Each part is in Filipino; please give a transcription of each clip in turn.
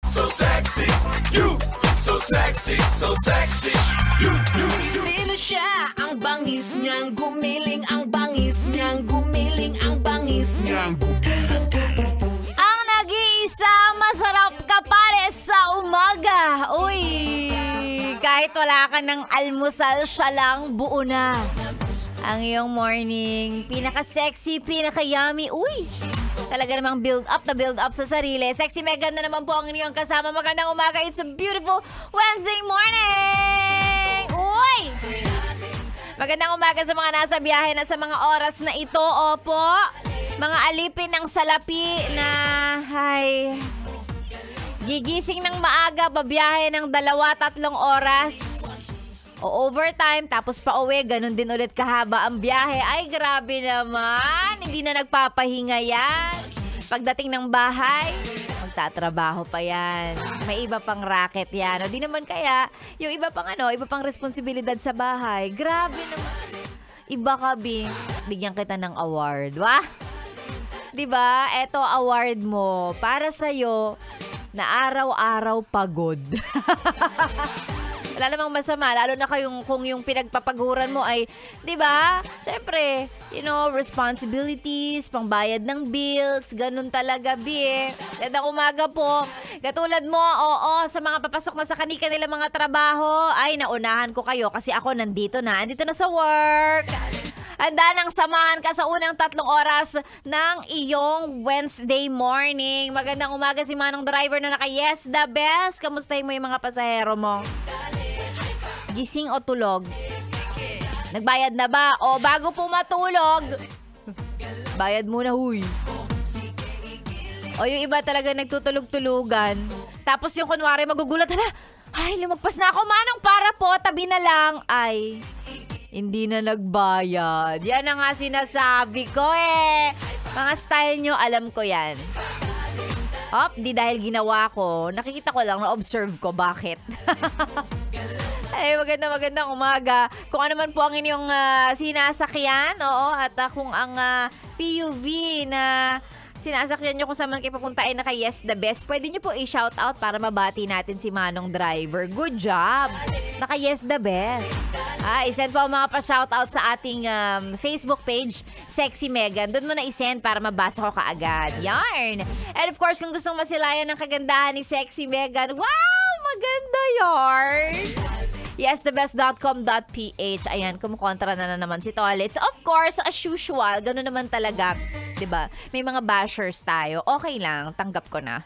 So sexy, you so sexy, so sexy. You. Sino siya? Ang bangis niyang gumiling, ang bangis niyang gumiling, ang bangis niyang Ang nag-iisa, masarap ka pare sa umaga. Uy, kahit wala ka ng almusal, siya lang buo na. Ang iyong morning, pinaka-sexy, pinaka-yummy. Uy, talaga namang build up sa sarili. Sexy Megan na naman po ang inyong kasama. Magandang umaga. It's a beautiful Wednesday morning. Uy! Magandang umaga sa mga nasa biyahe na sa mga oras na ito. Opo. Mga alipin ng salapi na gigising ng maaga, babiyahe ng 2-3 oras. O overtime, tapos pa uwi, ganun din ulit kahaba ang biyahe. Ay, grabe naman. Hindi na nagpapahinga yan. Pagdating ng bahay, magtatrabaho pa yan. May iba pang racket yan. O di naman kaya, yung iba pang responsibilidad sa bahay. Grabe naman. Iba ka, Bing. Bigyan kita ng award. Wah! Diba? Eto award mo para sa'yo na araw-araw pagod. Wala namang masama, lalo na kung yung pinagpapaguran mo ay, di ba? Siyempre, responsibilities, pangbayad ng bills, ganun talaga, Bi. Gandang umaga po. Katulad mo, oo, sa mga papasok na sa kanila mga trabaho, ay naunahan ko kayo kasi ako nandito na sa work. Handa nang samahan ka sa unang 3 oras ng iyong Wednesday morning. Magandang umaga si Manong Driver na naka-yes the best. Kamustahin mo yung mga pasahero mo? Gising o tulog? Nagbayad na ba? O bago po matulog, bayad muna, huy. O yung iba talaga nagtutulog-tulugan. Tapos yung kunwari magugulat, ay, lumagpas na ako, Manong, para po, tabi na lang. Ay, hindi na nagbayad. Yan ang nga sinasabi ko eh. Mga style nyo, alam ko yan. Di dahil ginawa ko. Nakikita ko lang, na-observe ko. Bakit? Ay, magandang umaga. Kung ano man po ang inyong sinasakyan, oo, at kung ang PUV na sinasakyan nyo kung saan man kayo papuntain na kay Yes the Best, pwede nyo po i-shoutout para mabati natin si Manong Driver. Good job! Naka Yes the Best. I-send po ang mga pa-shoutout sa ating Facebook page, Sexy Megan. Doon mo na i-send para mabasa ko kaagad. Yarn! And of course, kung gustong masilayan ng kagandahan ni Sexy Megan, wow! Maganda yarn! yesthebest.com.ph. Ayan, kumukontra na naman si Tolits. Of course, as usual, gano'n naman talaga. 'Di ba? May mga bashers tayo. Okay lang, tanggap ko na.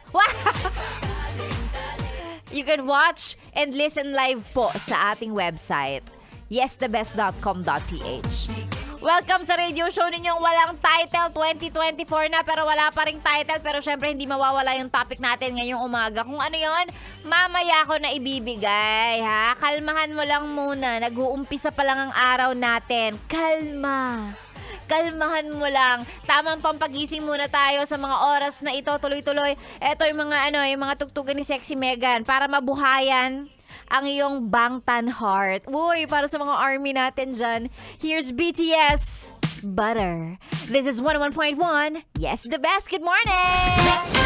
You can watch and listen live po sa ating website, yesthebest.com.ph. Welcome sa radio show ninyong walang title. 2024 na pero wala pa ring title. Pero syempre hindi mawawala yung topic natin ngayong umaga. Kung ano yon, mamaya ko na ibibigay, ha? Kalmahan mo lang muna. Nag-uumpisa pa lang ang araw natin. Kalmahan mo lang. Tamang pampagising muna tayo sa mga oras na ito. Tuloy-tuloy. Ito yung mga tugtugan ni Sexy Megan para mabuhayan ang iyong bangtan heart. Uy, para sa mga army natin dyan, here's BTS, Butter. This is 101.1. Yes, the best. Good morning!